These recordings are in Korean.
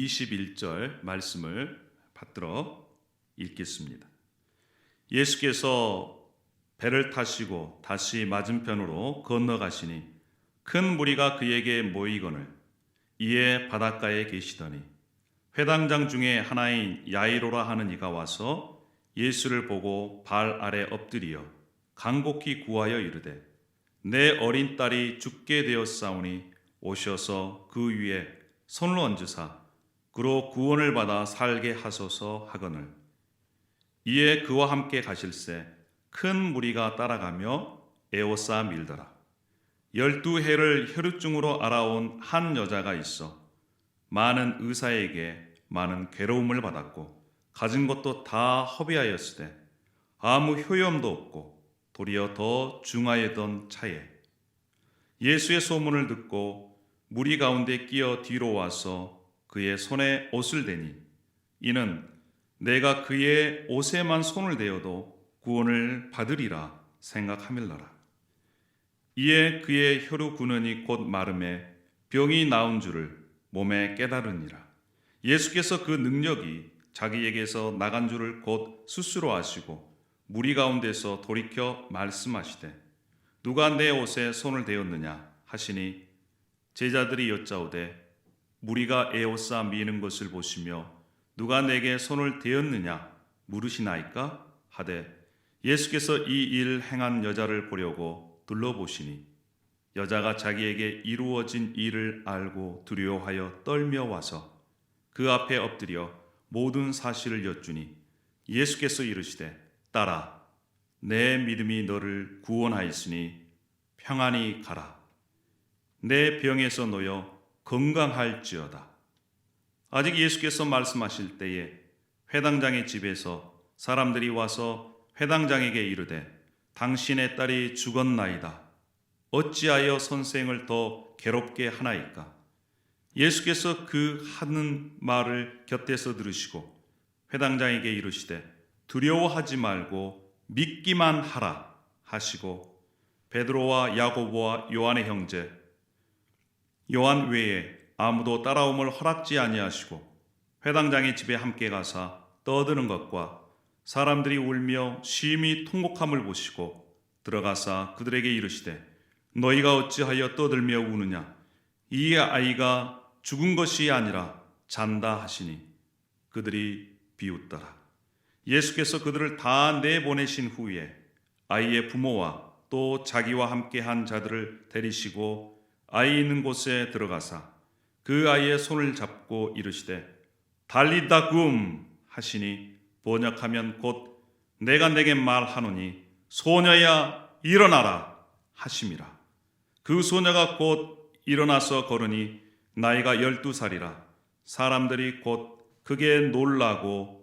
21절 말씀을 받들어 읽겠습니다. 예수께서 배를 타시고 다시 맞은편으로 건너가시니 큰 무리가 그에게 모이거늘 이에 바닷가에 계시더니 회당장 중에 하나인 야이로라 하는 이가 와서 예수를 보고 발 아래 엎드리어 간곡히 구하여 이르되 내 어린 딸이 죽게 되었사오니 오셔서 그 위에 손을 얹으사 그로 구원을 받아 살게 하소서 하거늘 이에 그와 함께 가실새 큰 무리가 따라가며 에워싸 밀더라. 12해를 혈루증으로 알아온 한 여자가 있어 많은 의사에게 많은 괴로움을 받았고 가진 것도 다 허비하였으되 아무 효염도 없고 도리어 더 중하였던 차에 예수의 소문을 듣고 무리 가운데 끼어 뒤로 와서 그의 손에 옷을 대니 이는 내가 그의 옷에만 손을 대어도 구원을 받으리라 생각하밀러라. 이에 그의 혈루 군원이 곧 마름에 병이 나은 줄을 몸에 깨달으니라. 예수께서 그 능력이 자기에게서 나간 줄을 곧 스스로 아시고 무리 가운데서 돌이켜 말씀하시되 누가 내 옷에 손을 대었느냐 하시니 제자들이 여짜오되 무리가 에워싸 미는 것을 보시며 누가 내게 손을 대었느냐 물으시나이까 하되 예수께서 이 일 행한 여자를 보려고 둘러보시니 여자가 자기에게 이루어진 일을 알고 두려워하여 떨며 와서 그 앞에 엎드려 모든 사실을 여쭈니 예수께서 이르시되 딸아 내 믿음이 너를 구원하였으니 평안히 가라. 내 병에서 놓여 건강할지어다. 아직 예수께서 말씀하실 때에 회당장의 집에서 사람들이 와서 회당장에게 이르되 당신의 딸이 죽었나이다. 어찌하여 선생을 더 괴롭게 하나이까? 예수께서 그 하는 말을 곁에서 들으시고 회당장에게 이르시되 두려워하지 말고 믿기만 하라 하시고 베드로와 야고보와 요한의 형제 요한 외에 아무도 따라옴을 허락지 아니하시고 회당장의 집에 함께 가사 떠드는 것과 사람들이 울며 심히 통곡함을 보시고 들어가사 그들에게 이르시되 너희가 어찌하여 떠들며 우느냐? 이 아이가 죽은 것이 아니라 잔다 하시니 그들이 비웃더라. 예수께서 그들을 다 내보내신 후에 아이의 부모와 또 자기와 함께한 자들을 데리시고 아이 있는 곳에 들어가사 그 아이의 손을 잡고 이르시되 달리다 굼 하시니 번역하면 곧 내가 내게 말하노니 소녀야 일어나라 하심이라. 그 소녀가 곧 일어나서 걸으니 나이가 12살이라 사람들이 곧 크게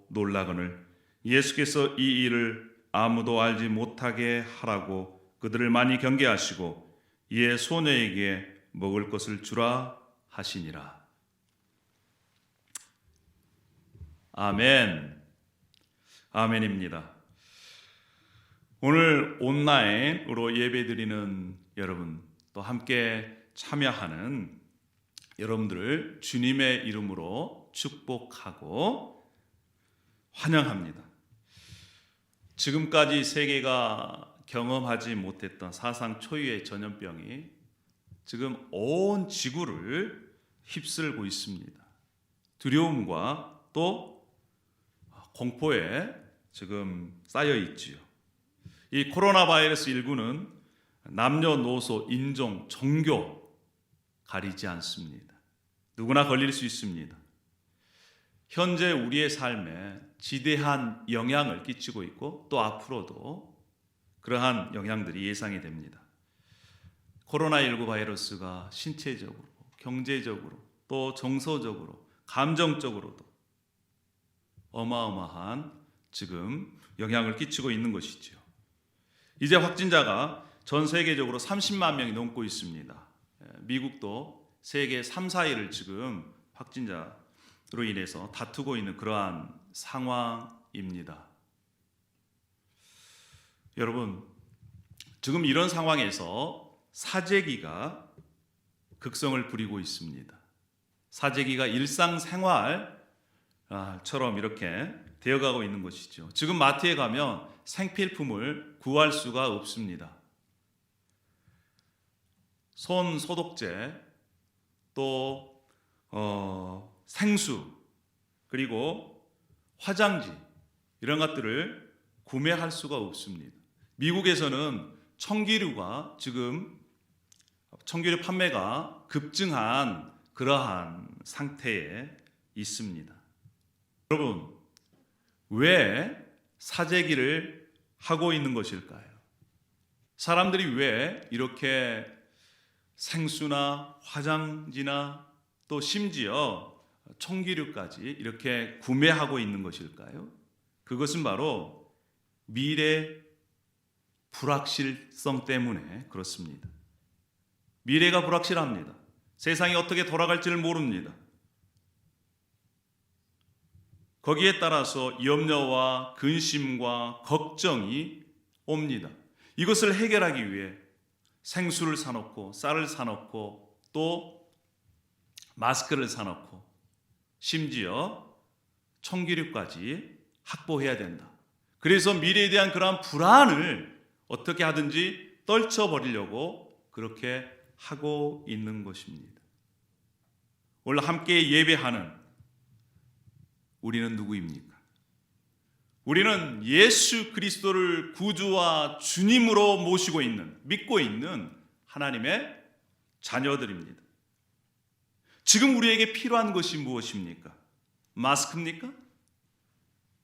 놀라거늘 예수께서 이 일을 아무도 알지 못하게 하라고 그들을 많이 경계하시고 이에 소녀에게 먹을 것을 주라 하시니라. 아멘. 아멘입니다. 오늘 온라인으로 예배드리는 여러분 또 함께 참여하는 여러분들을 주님의 이름으로 축복하고 환영합니다. 지금까지 세계가 경험하지 못했던 사상 초유의 전염병이 지금 온 지구를 휩쓸고 있습니다. 두려움과 또 공포에 지금 쌓여 있지요. 이 코로나 바이러스 19는 남녀노소, 인종, 종교 가리지 않습니다. 누구나 걸릴 수 있습니다. 현재 우리의 삶에 지대한 영향을 끼치고 있고 또 앞으로도 그러한 영향들이 예상이 됩니다. 코로나19 바이러스가 신체적으로, 경제적으로, 또 정서적으로, 감정적으로도 어마어마한 지금 영향을 끼치고 있는 것이죠. 이제 확진자가 전 세계적으로 30만 명이 넘고 있습니다. 미국도 세계 3, 4위를 지금 확진자로 인해서 다투고 있는 그러한 상황입니다. 여러분, 지금 이런 상황에서 사재기가 극성을 부리고 있습니다. 사재기가 일상생활처럼 이렇게 되어가고 있는 것이죠. 지금 마트에 가면 생필품을 구할 수가 없습니다. 손 소독제, 또 생수, 그리고 화장지 이런 것들을 구매할 수가 없습니다. 미국에서는 청기류가 지금 청기류 판매가 급증한 그러한 상태에 있습니다. 여러분, 왜 사재기를 하고 있는 것일까요? 사람들이 왜 이렇게 생수나 화장지나 또 심지어 청기류까지 이렇게 구매하고 있는 것일까요? 그것은 바로 미래 불확실성 때문에 그렇습니다. 미래가 불확실합니다. 세상이 어떻게 돌아갈지를 모릅니다. 거기에 따라서 염려와 근심과 걱정이 옵니다. 이것을 해결하기 위해 생수를 사놓고 쌀을 사놓고 또 마스크를 사놓고 심지어 청기류까지 확보해야 된다. 그래서 미래에 대한 그러한 불안을 어떻게 하든지 떨쳐버리려고 그렇게 하고 있는 것입니다. 오늘 함께 예배하는 우리는 누구입니까? 우리는 예수 그리스도를 구주와 주님으로 모시고 있는, 믿고 있는 하나님의 자녀들입니다. 지금 우리에게 필요한 것이 무엇입니까? 마스크입니까?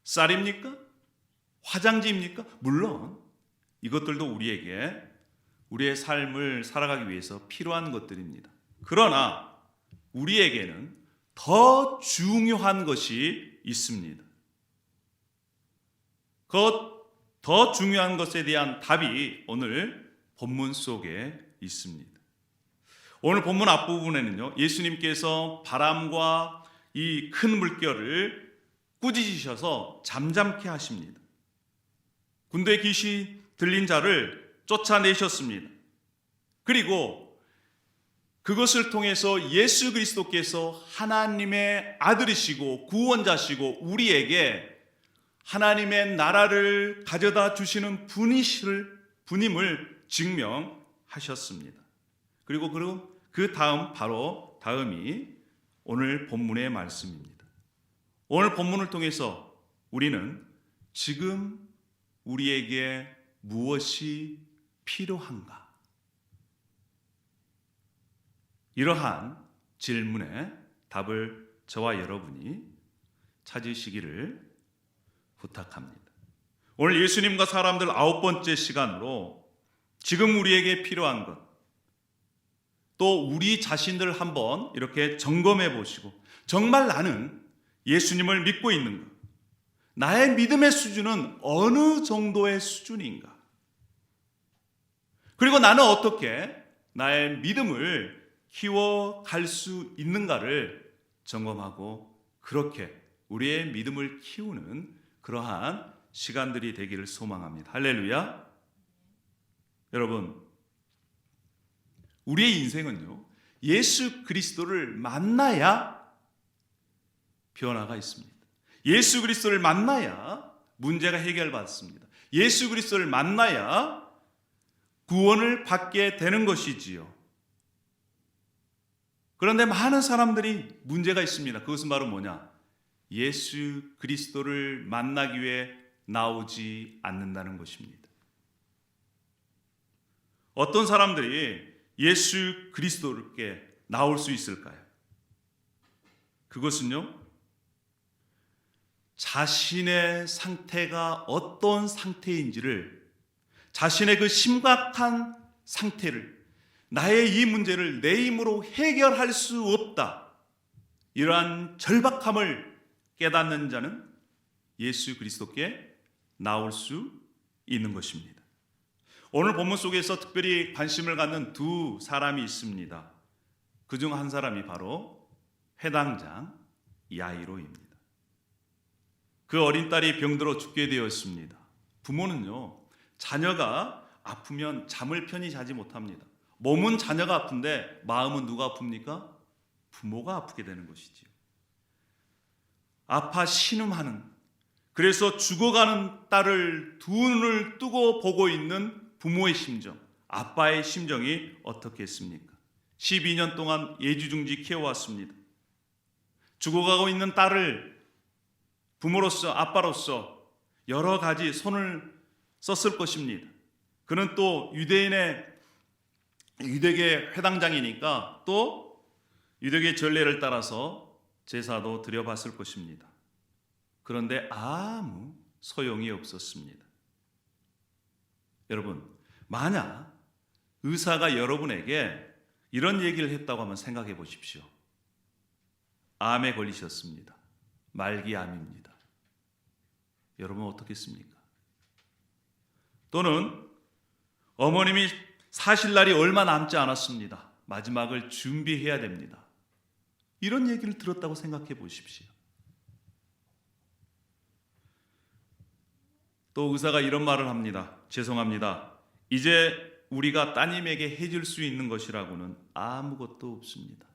쌀입니까? 화장지입니까? 물론 이것들도 우리에게 우리의 삶을 살아가기 위해서 필요한 것들입니다. 그러나 우리에게는 더 중요한 것이 있습니다. 더 중요한 것에 대한 답이 오늘 본문 속에 있습니다. 오늘 본문 앞부분에는요, 예수님께서 바람과 이 큰 물결을 꾸짖으셔서 잠잠케 하십니다. 군대 귀신 들린 자를 쫓아내셨습니다. 그리고 그것을 통해서 예수 그리스도께서 하나님의 아들이시고 구원자시고 우리에게 하나님의 나라를 가져다 주시는 분임을 증명하셨습니다. 그리고 그 다음 바로 다음이 오늘 본문의 말씀입니다. 오늘 본문을 통해서 우리는 지금 우리에게 무엇이 필요한가? 이러한 질문에 답을 저와 여러분이 찾으시기를 부탁합니다. 오늘 예수님과 사람들 9번째 시간으로 지금 우리에게 필요한 것, 또 우리 자신들을 한번 이렇게 점검해 보시고 정말 나는 예수님을 믿고 있는 것, 나의 믿음의 수준은 어느 정도의 수준인가? 그리고 나는 어떻게 나의 믿음을 키워갈 수 있는가를 점검하고 그렇게 우리의 믿음을 키우는 그러한 시간들이 되기를 소망합니다. 할렐루야. 여러분, 우리의 인생은요, 예수 그리스도를 만나야 변화가 있습니다. 예수 그리스도를 만나야 문제가 해결받습니다. 예수 그리스도를 만나야 구원을 받게 되는 것이지요. 그런데 많은 사람들이 문제가 있습니다. 그것은 바로 뭐냐? 예수 그리스도를 만나기 위해 나오지 않는다는 것입니다. 어떤 사람들이 예수 그리스도께 나올 수 있을까요? 그것은요, 자신의 상태가 어떤 상태인지를, 자신의 그 심각한 상태를, 나의 이 문제를 내 힘으로 해결할 수 없다, 이러한 절박함을 깨닫는 자는 예수 그리스도께 나올 수 있는 것입니다. 오늘 본문 속에서 특별히 관심을 갖는 두 사람이 있습니다. 그중 한 사람이 바로 회당장 야이로입니다. 그 어린 딸이 병들어 죽게 되었습니다. 부모는요, 자녀가 아프면 잠을 편히 자지 못합니다. 몸은 자녀가 아픈데 마음은 누가 아픕니까? 부모가 아프게 되는 것이지요. 아파 신음하는, 그래서 죽어가는 딸을 두 눈을 뜨고 보고 있는 부모의 심정, 아빠의 심정이 어떻겠습니까? 12년 동안 예지중지 키워왔습니다. 죽어가고 있는 딸을 부모로서, 아빠로서 여러 가지 손을 썼을 것입니다. 그는 또 유대계 회당장이니까 또 유대계 전례를 따라서 제사도 드려봤을 것입니다. 그런데 아무 소용이 없었습니다. 여러분, 만약 의사가 여러분에게 이런 얘기를 했다고 하면 생각해 보십시오. 암에 걸리셨습니다. 말기암입니다. 여러분 어떻겠습니까? 또는 어머님이 사실 날이 얼마 남지 않았습니다. 마지막을 준비해야 됩니다. 이런 얘기를 들었다고 생각해 보십시오. 또 의사가 이런 말을 합니다. 죄송합니다. 이제 우리가 따님에게 해줄 수 있는 것이라고는 아무것도 없습니다.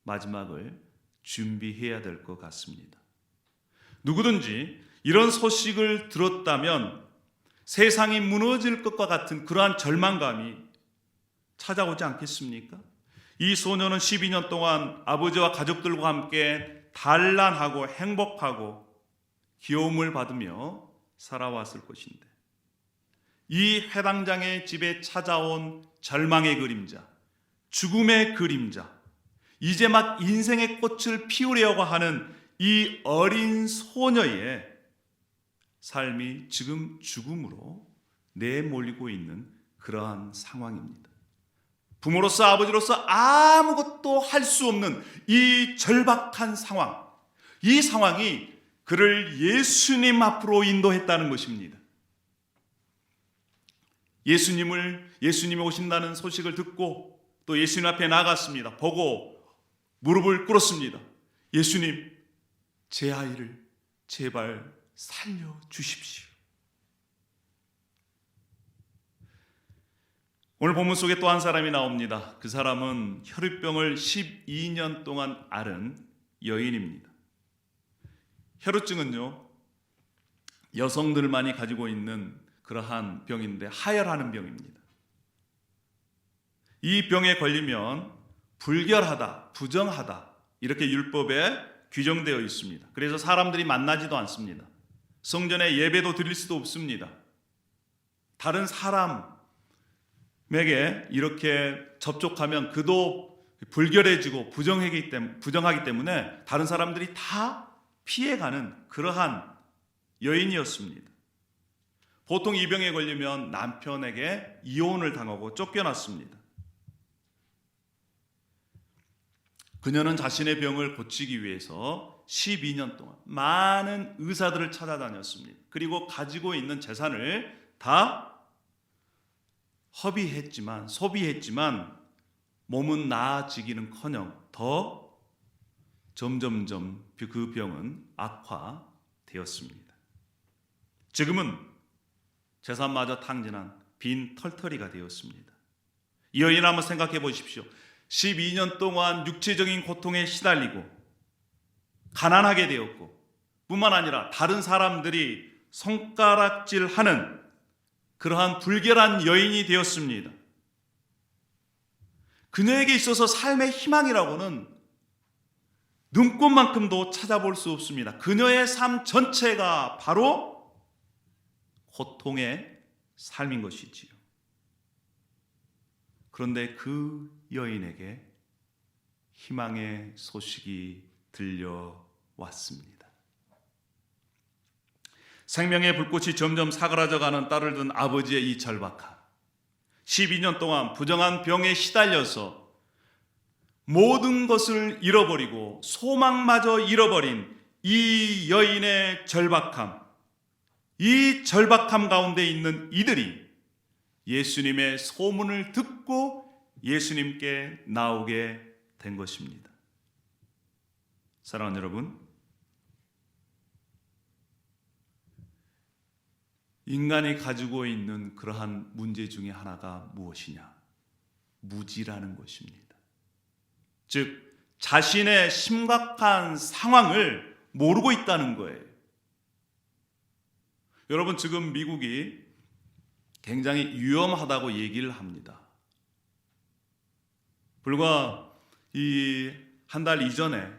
마지막을 준비해야 될 것 같습니다. 누구든지 이런 소식을 들었다면 세상이 무너질 것과 같은 그러한 절망감이 찾아오지 않겠습니까? 이 소녀는 12년 동안 아버지와 가족들과 함께 단란하고 행복하고 귀여움을 받으며 살아왔을 것인데, 이 회당장의 집에 찾아온 절망의 그림자, 죽음의 그림자, 이제 막 인생의 꽃을 피우려고 하는 이 어린 소녀의 삶이 지금 죽음으로 내몰리고 있는 그러한 상황입니다. 부모로서, 아버지로서 아무것도 할 수 없는 이 절박한 상황, 이 상황이 그를 예수님 앞으로 인도했다는 것입니다. 예수님이 오신다는 소식을 듣고 또 예수님 앞에 나갔습니다. 보고 무릎을 꿇었습니다. 예수님, 제 아이를 제발 살려주십시오. 오늘 본문 속에 또 한 사람이 나옵니다. 그 사람은 혈루병을 12년 동안 앓은 여인입니다. 혈루증은요, 여성들만이 가지고 있는 그러한 병인데 하혈하는 병입니다. 이 병에 걸리면 불결하다, 부정하다, 이렇게 율법에 규정되어 있습니다. 그래서 사람들이 만나지도 않습니다. 성전에 예배도 드릴 수도 없습니다. 다른 사람에게 이렇게 접촉하면 그도 불결해지고 부정하기 때문에 다른 사람들이 다 피해가는 그러한 여인이었습니다. 보통 이 병에 걸리면 남편에게 이혼을 당하고 쫓겨났습니다. 그녀는 자신의 병을 고치기 위해서 12년 동안 많은 의사들을 찾아다녔습니다. 그리고 가지고 있는 재산을 다 소비했지만 몸은 나아지기는커녕 더 점점점 그 병은 악화되었습니다. 지금은 재산마저 탕진한 빈 털터리가 되었습니다. 이 여인 한번 생각해 보십시오. 12년 동안 육체적인 고통에 시달리고 가난하게 되었고, 뿐만 아니라 다른 사람들이 손가락질하는 그러한 불결한 여인이 되었습니다. 그녀에게 있어서 삶의 희망이라고는 눈꽃만큼도 찾아볼 수 없습니다. 그녀의 삶 전체가 바로 고통의 삶인 것이지요. 그런데 그 여인에게 희망의 소식이 들려왔습니다. 생명의 불꽃이 점점 사그라져가는 딸을 둔 아버지의 이 절박함, 12년 동안 부정한 병에 시달려서 모든 것을 잃어버리고 소망마저 잃어버린 이 여인의 절박함, 이 절박함 가운데 있는 이들이 예수님의 소문을 듣고 예수님께 나오게 된 것입니다. 사랑하는 여러분, 인간이 가지고 있는 그러한 문제 중에 하나가 무엇이냐? 무지라는 것입니다. 즉, 자신의 심각한 상황을 모르고 있다는 거예요. 여러분, 지금 미국이 굉장히 위험하다고 얘기를 합니다. 불과 이 한 달 이전에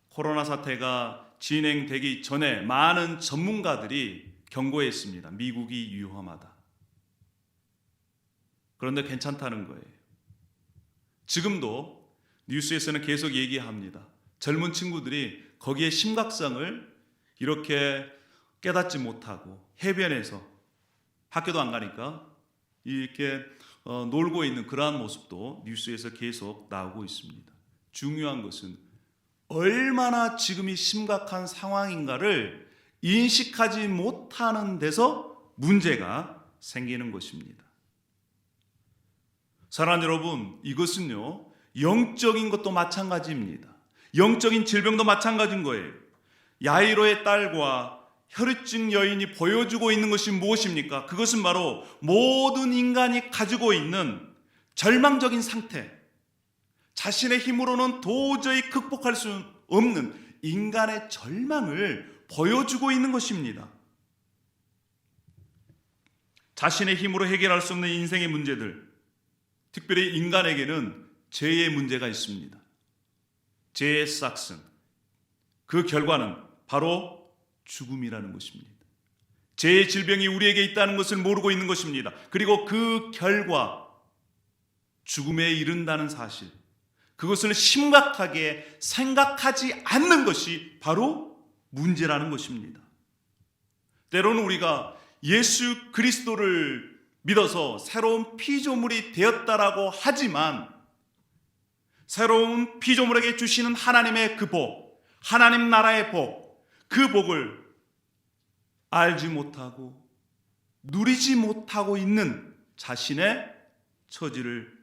코로나 사태가 진행되기 전에 많은 전문가들이 경고했습니다. 미국이 위험하다. 그런데 괜찮다는 거예요. 지금도 뉴스에서는 계속 얘기합니다. 젊은 친구들이 거기에 심각성을 이렇게 깨닫지 못하고 해변에서 학교도 안 가니까 이렇게 놀고 있는 그러한 모습도 뉴스에서 계속 나오고 있습니다. 중요한 것은 얼마나 지금이 심각한 상황인가를 인식하지 못하는 데서 문제가 생기는 것입니다. 사랑하는 여러분, 이것은요, 영적인 것도 마찬가지입니다. 영적인 질병도 마찬가지인 거예요. 야이로의 딸과 혈루증 여인이 보여주고 있는 것이 무엇입니까? 그것은 바로 모든 인간이 가지고 있는 절망적인 상태, 자신의 힘으로는 도저히 극복할 수 없는 인간의 절망을 보여주고 있는 것입니다. 자신의 힘으로 해결할 수 없는 인생의 문제들, 특별히 인간에게는 죄의 문제가 있습니다. 죄의 싹슨, 그 결과는 바로 죽음이라는 것입니다. 죄의 질병이 우리에게 있다는 것을 모르고 있는 것입니다. 그리고 그 결과 죽음에 이른다는 사실, 그것을 심각하게 생각하지 않는 것이 바로 문제라는 것입니다. 때로는 우리가 예수 그리스도를 믿어서 새로운 피조물이 되었다라고 하지만 새로운 피조물에게 주시는 하나님의 그 복, 하나님 나라의 복, 그 복을 알지 못하고 누리지 못하고 있는 자신의 처지를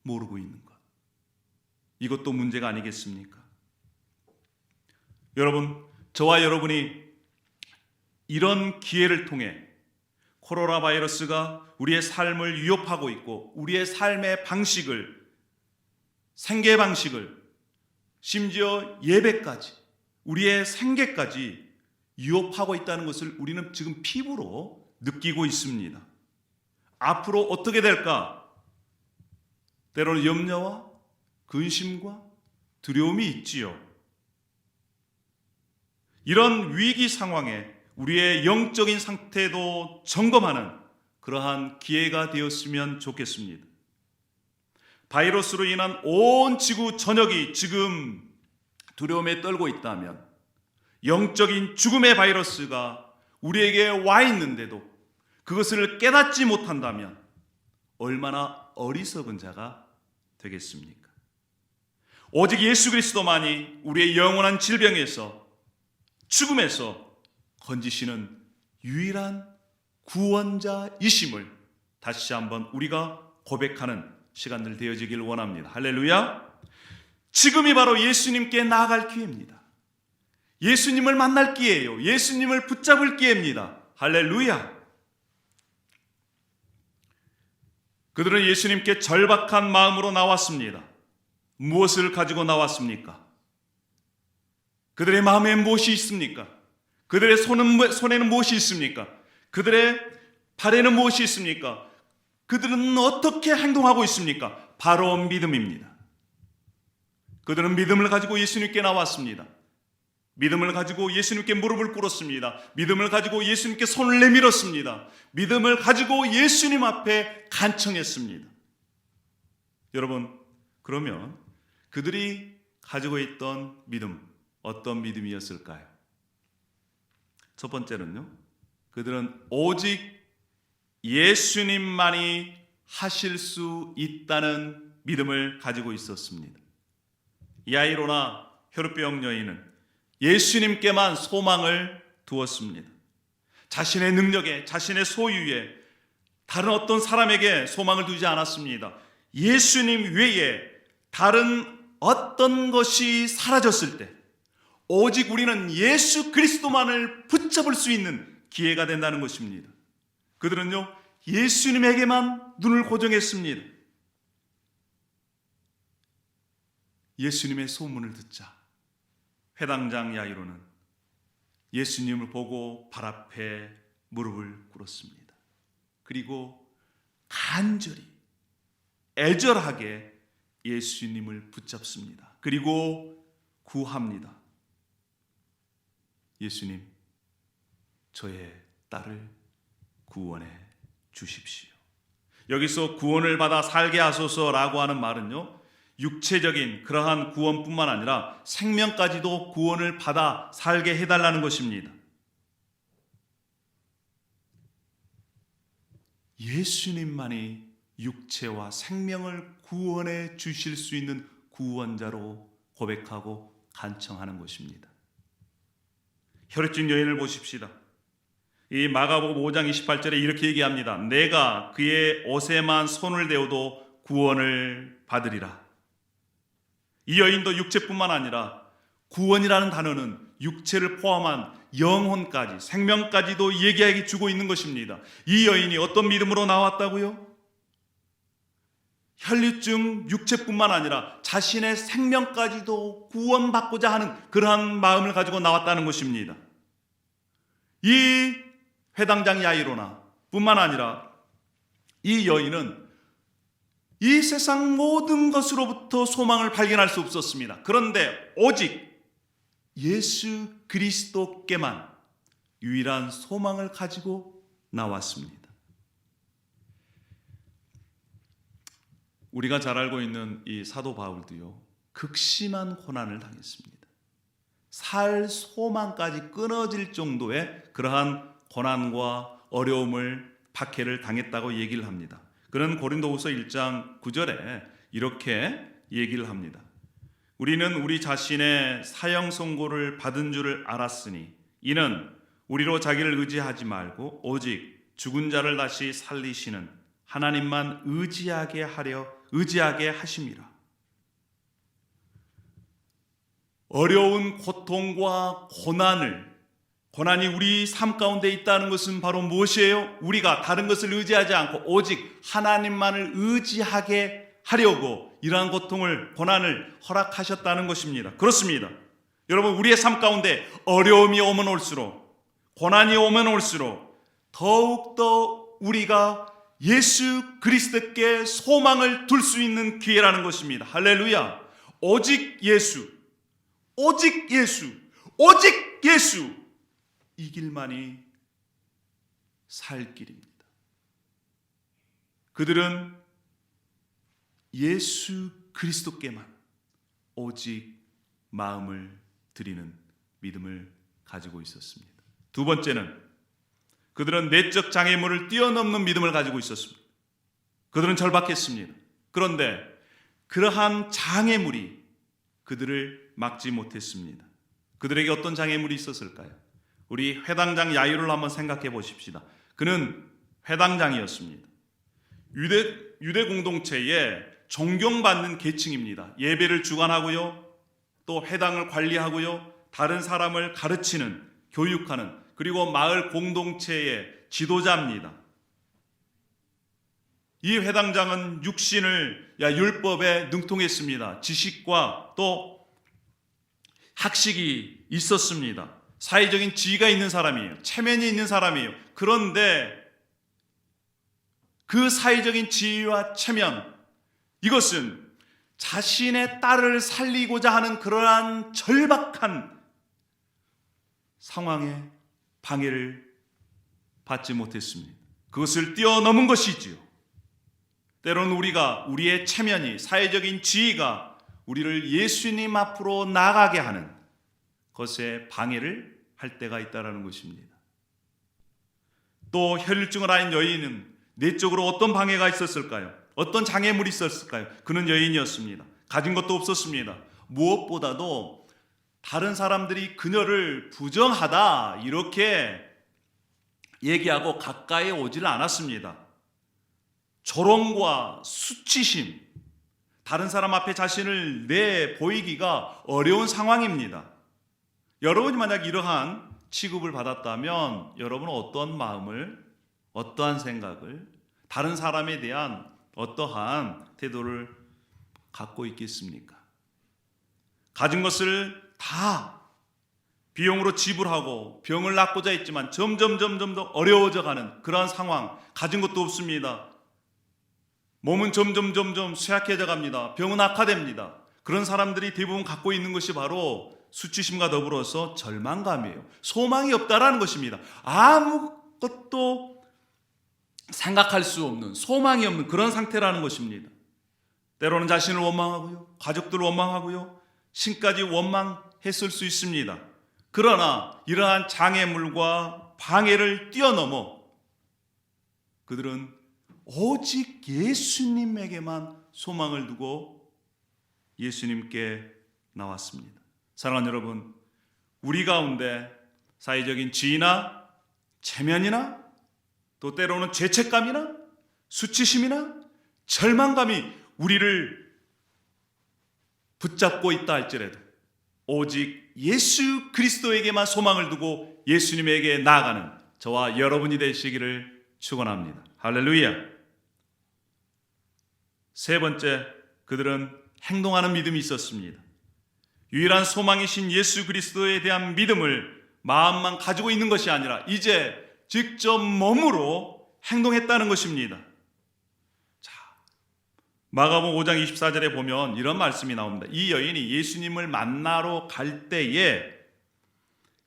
모르고 있는 것, 이것도 문제가 아니겠습니까? 여러분, 저와 여러분이 이런 기회를 통해 코로나 바이러스가 우리의 삶을 위협하고 있고 우리의 삶의 방식을, 생계 방식을, 심지어 예배까지, 우리의 생계까지 위협하고 있다는 것을 우리는 지금 피부로 느끼고 있습니다. 앞으로 어떻게 될까? 때로는 염려와 근심과 두려움이 있지요. 이런 위기 상황에 우리의 영적인 상태도 점검하는 그러한 기회가 되었으면 좋겠습니다. 바이러스로 인한 온 지구 전역이 지금 두려움에 떨고 있다면, 영적인 죽음의 바이러스가 우리에게 와 있는데도 그것을 깨닫지 못한다면 얼마나 어리석은 자가 되겠습니까? 오직 예수 그리스도만이 우리의 영원한 질병에서, 죽음에서 건지시는 유일한 구원자이심을 다시 한번 우리가 고백하는 시간들 되어지길 원합니다. 할렐루야. 지금이 바로 예수님께 나아갈 기회입니다. 예수님을 만날 기회예요. 예수님을 붙잡을 기회입니다. 할렐루야. 그들은 예수님께 절박한 마음으로 나왔습니다. 무엇을 가지고 나왔습니까? 그들의 마음에 무엇이 있습니까? 그들의 손에는 무엇이 있습니까? 그들의 발에는 무엇이 있습니까? 그들은 어떻게 행동하고 있습니까? 바로 믿음입니다. 그들은 믿음을 가지고 예수님께 나왔습니다. 믿음을 가지고 예수님께 무릎을 꿇었습니다. 믿음을 가지고 예수님께 손을 내밀었습니다. 믿음을 가지고 예수님 앞에 간청했습니다. 여러분, 그러면 그들이 가지고 있던 믿음, 어떤 믿음이었을까요? 첫 번째는요, 그들은 오직 예수님만이 하실 수 있다는 믿음을 가지고 있었습니다. 야이로나 혈루병 여인은 예수님께만 소망을 두었습니다. 자신의 능력에, 자신의 소유에, 다른 어떤 사람에게 소망을 두지 않았습니다. 예수님 외에 다른 어떤 것이 사라졌을 때 오직 우리는 예수 그리스도만을 붙잡을 수 있는 기회가 된다는 것입니다. 그들은요, 예수님에게만 눈을 고정했습니다. 예수님의 소문을 듣자 회당장 야이로는 예수님을 보고 발 앞에 무릎을 꿇었습니다. 그리고 간절히 애절하게 예수님을 붙잡습니다. 그리고 구합니다. 예수님, 저의 딸을 구원해 주십시오. 여기서 구원을 받아 살게 하소서라고 하는 말은요, 육체적인 그러한 구원뿐만 아니라 생명까지도 구원을 받아 살게 해달라는 것입니다. 예수님만이 육체와 생명을 구원해 주실 수 있는 구원자로 고백하고 간청하는 것입니다. 혈액증 여인을 보십시다. 이 마가복음 5장 28절에 이렇게 얘기합니다. 내가 그의 옷에만 손을 대어도 구원을 받으리라. 이 여인도 육체뿐만 아니라 구원이라는 단어는 육체를 포함한 영혼까지, 생명까지도 얘기하게 주고 있는 것입니다. 이 여인이 어떤 믿음으로 나왔다고요? 혈류증 육체뿐만 아니라 자신의 생명까지도 구원받고자 하는 그러한 마음을 가지고 나왔다는 것입니다. 이 회당장 야이로나 뿐만 아니라 이 여인은 이 세상 모든 것으로부터 소망을 발견할 수 없었습니다. 그런데 오직 예수 그리스도께만 유일한 소망을 가지고 나왔습니다. 우리가 잘 알고 있는 이 사도 바울도요, 극심한 고난을 당했습니다. 살 소망까지 끊어질 정도의 그러한 고난과 어려움을, 박해를 당했다고 얘기를 합니다. 그는 고린도후서 1장 9절에 이렇게 얘기를 합니다. 우리는 우리 자신의 사형 선고를 받은 줄을 알았으니 이는 우리로 자기를 의지하지 말고 오직 죽은 자를 다시 살리시는 하나님만 의지하게 하심이라. 어려운 고통과 고난이 우리 삶 가운데 있다는 것은 바로 무엇이에요? 우리가 다른 것을 의지하지 않고 오직 하나님만을 의지하게 하려고 이러한 고통을, 고난을 허락하셨다는 것입니다. 그렇습니다. 여러분, 우리의 삶 가운데 어려움이 오면 올수록, 고난이 오면 올수록 더욱더 우리가 예수 그리스도께 소망을 둘 수 있는 기회라는 것입니다. 할렐루야. 오직 예수, 오직 예수, 오직 예수, 이 길만이 살 길입니다. 그들은 예수 그리스도께만 오직 마음을 드리는 믿음을 가지고 있었습니다. 두 번째는 그들은 내적 장애물을 뛰어넘는 믿음을 가지고 있었습니다. 그들은 절박했습니다. 그런데 그러한 장애물이 그들을 막지 못했습니다. 그들에게 어떤 장애물이 있었을까요? 우리 회당장 야이로를 한번 생각해 보십시다. 그는 회당장이었습니다. 유대 공동체에 존경받는 계층입니다. 예배를 주관하고요, 또 회당을 관리하고요, 다른 사람을 가르치는, 교육하는, 그리고 마을 공동체의 지도자입니다. 이 회당장은 율법에 능통했습니다. 지식과 또 학식이 있었습니다. 사회적인 지위가 있는 사람이에요. 체면이 있는 사람이에요. 그런데 그 사회적인 지위와 체면, 이것은 자신의 딸을 살리고자 하는 그러한 절박한 상황에 방해를 받지 못했습니다. 그것을 뛰어넘은 것이지요. 때로는 우리의 체면이, 사회적인 지위가 우리를 예수님 앞으로 나가게 하는 것에 방해를 할 때가 있다는 것입니다. 또 혈류증을 앓은 여인은 내적으로 어떤 방해가 있었을까요? 어떤 장애물이 있었을까요? 그는 여인이었습니다. 가진 것도 없었습니다. 무엇보다도 다른 사람들이 그녀를 부정하다 이렇게 얘기하고 가까이 오지를 않았습니다. 조롱과 수치심, 다른 사람 앞에 자신을 내보이기가 어려운 상황입니다. 여러분이 만약 이러한 취급을 받았다면 여러분은 어떤 마음을, 어떠한 생각을, 다른 사람에 대한 어떠한 태도를 갖고 있겠습니까? 가진 것을 다 비용으로 지불하고 병을 낫고자 했지만 점점 더 어려워져 가는 그러한 상황. 가진 것도 없습니다. 몸은 점점 쇠약해져 갑니다. 병은 악화됩니다. 그런 사람들이 대부분 갖고 있는 것이 바로 수치심과 더불어서 절망감이에요. 소망이 없다라는 것입니다. 아무것도 생각할 수 없는, 소망이 없는 그런 상태라는 것입니다. 때로는 자신을 원망하고요, 가족들을 원망하고요, 신까지 원망했을 수 있습니다. 그러나 이러한 장애물과 방해를 뛰어넘어 그들은 오직 예수님에게만 소망을 두고 예수님께 나왔습니다. 사랑하는 여러분, 우리 가운데 사회적인 지위나 체면이나 또 때로는 죄책감이나 수치심이나 절망감이 우리를 붙잡고 있다 할지라도 오직 예수 그리스도에게만 소망을 두고 예수님에게 나아가는 저와 여러분이 되시기를 축원합니다. 할렐루야. 세 번째, 그들은 행동하는 믿음이 있었습니다. 유일한 소망이신 예수 그리스도에 대한 믿음을 마음만 가지고 있는 것이 아니라 이제 직접 몸으로 행동했다는 것입니다. 자, 마가복음 5장 24절에 보면 이런 말씀이 나옵니다. 이 여인이 예수님을 만나러 갈 때에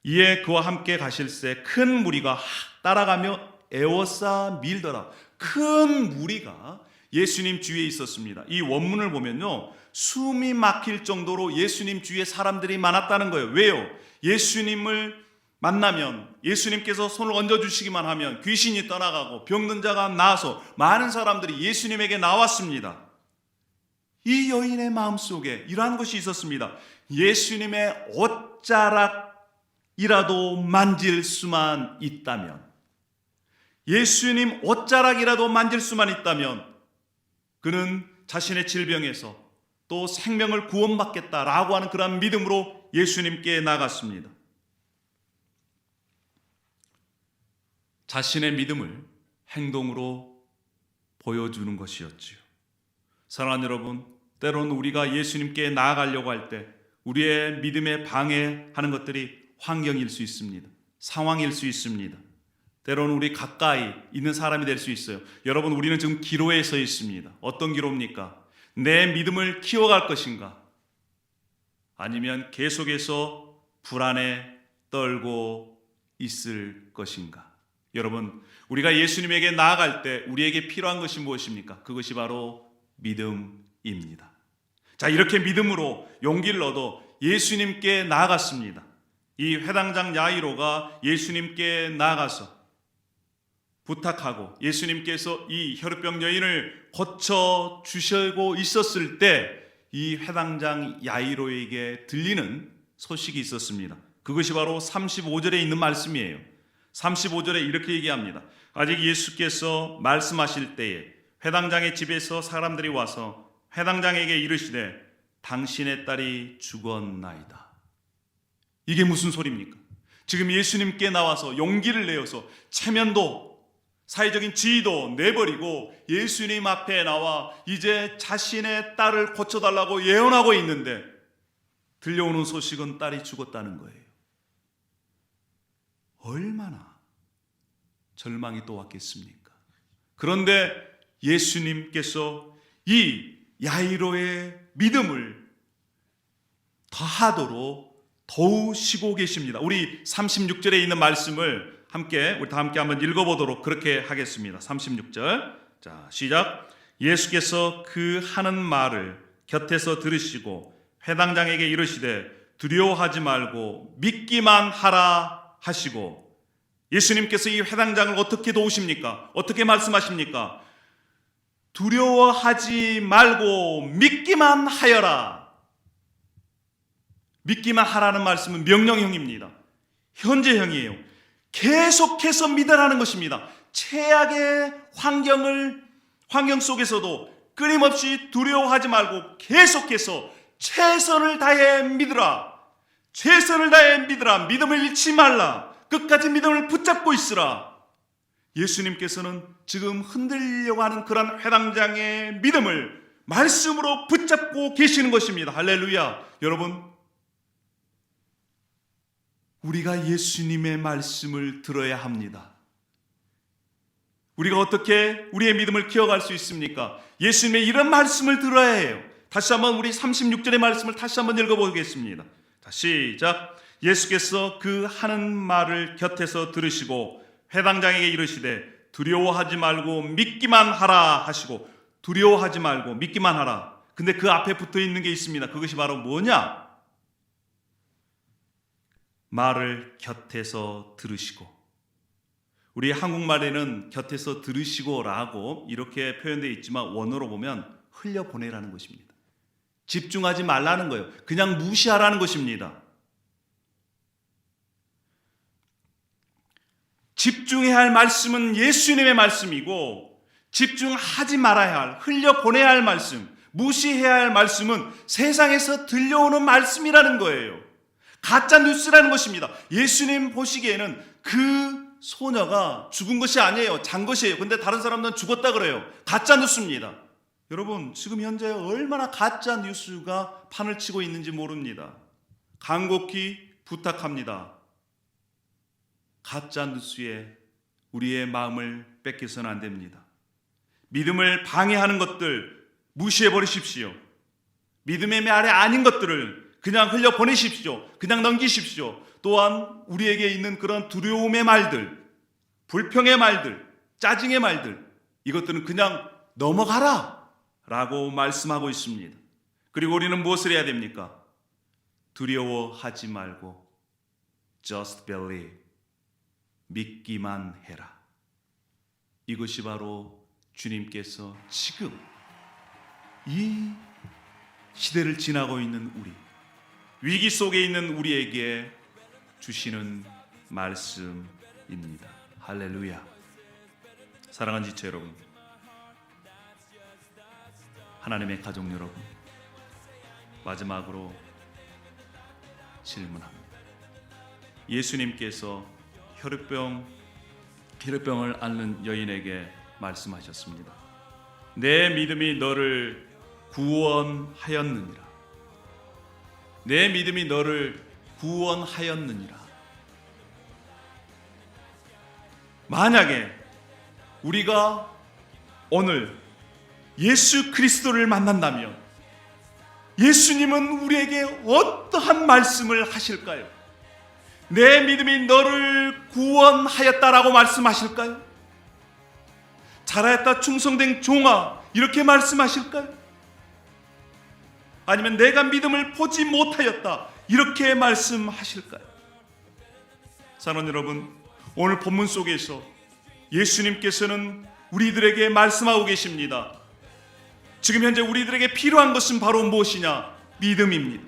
이에 그와 함께 가실새 큰 무리가 따라가며 애워싸 밀더라. 큰 무리가 예수님 주위에 있었습니다. 이 원문을 보면요, 숨이 막힐 정도로 예수님 주위에 사람들이 많았다는 거예요. 왜요? 예수님을 만나면, 예수님께서 손을 얹어주시기만 하면 귀신이 떠나가고 병든 자가 나아서 많은 사람들이 예수님에게 나왔습니다. 이 여인의 마음속에 이러한 것이 있었습니다. 예수님의 옷자락이라도 만질 수만 있다면, 예수님 옷자락이라도 만질 수만 있다면 그는 자신의 질병에서 또 생명을 구원받겠다라고 하는 그런 믿음으로 예수님께 나갔습니다. 자신의 믿음을 행동으로 보여주는 것이었지요. 사랑하는 여러분, 때로는 우리가 예수님께 나아가려고 할 때 우리의 믿음에 방해하는 것들이 환경일 수 있습니다. 상황일 수 있습니다. 때로는 우리 가까이 있는 사람이 될 수 있어요. 여러분, 우리는 지금 기로에 서 있습니다. 어떤 기로입니까? 내 믿음을 키워갈 것인가? 아니면 계속해서 불안에 떨고 있을 것인가? 여러분, 우리가 예수님에게 나아갈 때 우리에게 필요한 것이 무엇입니까? 그것이 바로 믿음입니다. 자, 이렇게 믿음으로 용기를 얻어 예수님께 나아갔습니다. 이 회당장 야이로가 예수님께 나아가서 부탁하고 예수님께서 이 혈우병 여인을 고쳐 주시고 있었을 때 이 회당장 야이로에게 들리는 소식이 있었습니다. 그것이 바로 35절에 있는 말씀이에요. 35절에 이렇게 얘기합니다. 아직 예수께서 말씀하실 때에 회당장의 집에서 사람들이 와서 회당장에게 이르시되 당신의 딸이 죽었나이다. 이게 무슨 소리입니까? 지금 예수님께 나와서 용기를 내어서 체면도 사회적인 지위도 내버리고 예수님 앞에 나와 이제 자신의 딸을 고쳐달라고 예언하고 있는데 들려오는 소식은 딸이 죽었다는 거예요. 얼마나 절망이 또 왔겠습니까? 그런데 예수님께서 이 야이로의 믿음을 더하도록 도우시고 계십니다. 우리 36절에 있는 말씀을 우리 다 함께 한번 읽어보도록 그렇게 하겠습니다. 36절, 자 시작. 예수께서 그 하는 말을 곁에서 들으시고 회당장에게 이르시되 두려워하지 말고 믿기만 하라 하시고, 예수님께서 이 회당장을 어떻게 도우십니까? 어떻게 말씀하십니까? 두려워하지 말고 믿기만 하여라. 믿기만 하라는 말씀은 명령형입니다. 현재형이에요. 계속해서 믿으라는 것입니다. 최악의 환경 속에서도 끊임없이 두려워하지 말고 계속해서 최선을 다해 믿으라. 최선을 다해 믿으라. 믿음을 잃지 말라. 끝까지 믿음을 붙잡고 있으라. 예수님께서는 지금 흔들리려고 하는 그런 회당장의 믿음을 말씀으로 붙잡고 계시는 것입니다. 할렐루야. 여러분, 우리가 예수님의 말씀을 들어야 합니다. 우리가 어떻게 우리의 믿음을 키워갈 수 있습니까? 예수님의 이런 말씀을 들어야 해요. 다시 한번 우리 36절의 말씀을 다시 한번 읽어보겠습니다. 자, 시작. 예수께서 그 하는 말을 곁에서 들으시고 회당장에게 이르시되 두려워하지 말고 믿기만 하라 하시고, 두려워하지 말고 믿기만 하라. 근데 그 앞에 붙어 있는 게 있습니다. 그것이 바로 뭐냐? 말을 곁에서 들으시고. 우리 한국말에는 곁에서 들으시고라고 이렇게 표현되어 있지만 원어로 보면 흘려보내라는 것입니다. 집중하지 말라는 거예요. 그냥 무시하라는 것입니다. 집중해야 할 말씀은 예수님의 말씀이고, 집중하지 말아야 할, 흘려보내야 할 말씀, 무시해야 할 말씀은 세상에서 들려오는 말씀이라는 거예요. 가짜 뉴스라는 것입니다. 예수님 보시기에는 그 소녀가 죽은 것이 아니에요. 잔 것이에요. 근데 다른 사람들은 죽었다 그래요. 가짜 뉴스입니다. 여러분, 지금 현재 얼마나 가짜 뉴스가 판을 치고 있는지 모릅니다. 간곡히 부탁합니다. 가짜 뉴스에 우리의 마음을 뺏겨서는 안 됩니다. 믿음을 방해하는 것들 무시해 버리십시오. 믿음의 말이 아닌 것들을 그냥 흘려보내십시오. 그냥 넘기십시오. 또한 우리에게 있는 그런 두려움의 말들, 불평의 말들, 짜증의 말들, 이것들은 그냥 넘어가라 라고 말씀하고 있습니다. 그리고 우리는 무엇을 해야 됩니까? 두려워하지 말고 just believe, 믿기만 해라. 이것이 바로 주님께서 지금 이 시대를 지나고 있는 우리, 위기 속에 있는 우리에게 주시는 말씀입니다. 할렐루야. 사랑하는 지체 여러분, 하나님의 가족 여러분, 마지막으로 질문합니다. 예수님께서 혈우병을 앓는 여인에게 말씀하셨습니다. 내 믿음이 너를 구원하였느니라. 내 믿음이 너를 구원하였느니라. 만약에 우리가 오늘 예수 그리스도를 만난다면 예수님은 우리에게 어떠한 말씀을 하실까요? 내 믿음이 너를 구원하였다라고 말씀하실까요? 잘하였다 충성된 종아, 이렇게 말씀하실까요? 아니면 내가 믿음을 보지 못하였다, 이렇게 말씀하실까요? 사랑하는 여러분, 오늘 본문 속에서 예수님께서는 우리들에게 말씀하고 계십니다. 지금 현재 우리들에게 필요한 것은 바로 무엇이냐? 믿음입니다.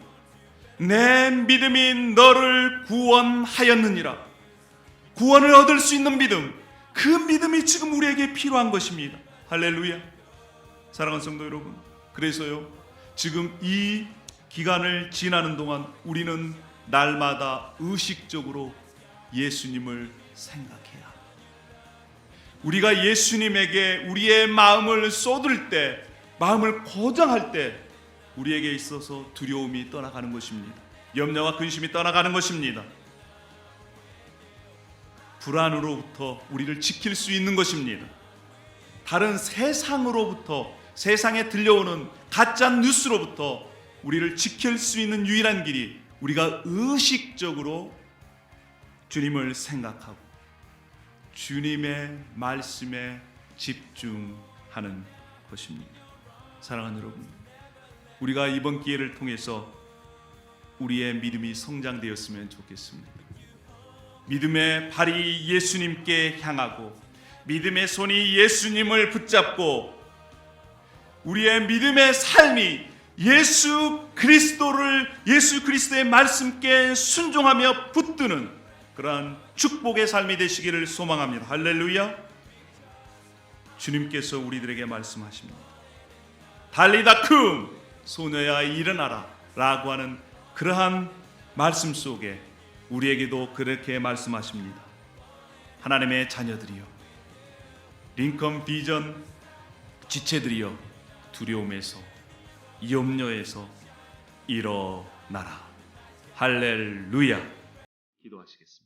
내 믿음이 너를 구원하였느니라. 구원을 얻을 수 있는 믿음, 그 믿음이 지금 우리에게 필요한 것입니다. 할렐루야. 사랑하는 성도 여러분, 그래서요, 지금 이 기간을 지나는 동안 우리는 날마다 의식적으로 예수님을 생각해야 합니다. 우리가 예수님에게 우리의 마음을 쏟을 때, 마음을 고정할 때 우리에게 있어서 두려움이 떠나가는 것입니다. 염려와 근심이 떠나가는 것입니다. 불안으로부터 우리를 지킬 수 있는 것입니다. 다른 세상으로부터, 세상에 들려오는 가짜 뉴스로부터 우리를 지킬 수 있는 유일한 길이 우리가 의식적으로 주님을 생각하고 주님의 말씀에 집중하는 것입니다. 사랑하는 여러분, 우리가 이번 기회를 통해서 우리의 믿음이 성장되었으면 좋겠습니다. 믿음의 발이 예수님께 향하고 믿음의 손이 예수님을 붙잡고 우리의 믿음의 삶이 예수 그리스도의 말씀께 순종하며 붙드는 그러한 축복의 삶이 되시기를 소망합니다. 할렐루야. 주님께서 우리들에게 말씀하십니다. 달리다 쿰, 소녀야 일어나라 라고 하는 그러한 말씀 속에 우리에게도 그렇게 말씀하십니다. 하나님의 자녀들이여, 링컨 비전 지체들이여, 두려움에서, 염려에서 일어나라. 할렐루야. 기도하시겠습니다. 기도하시겠습니다.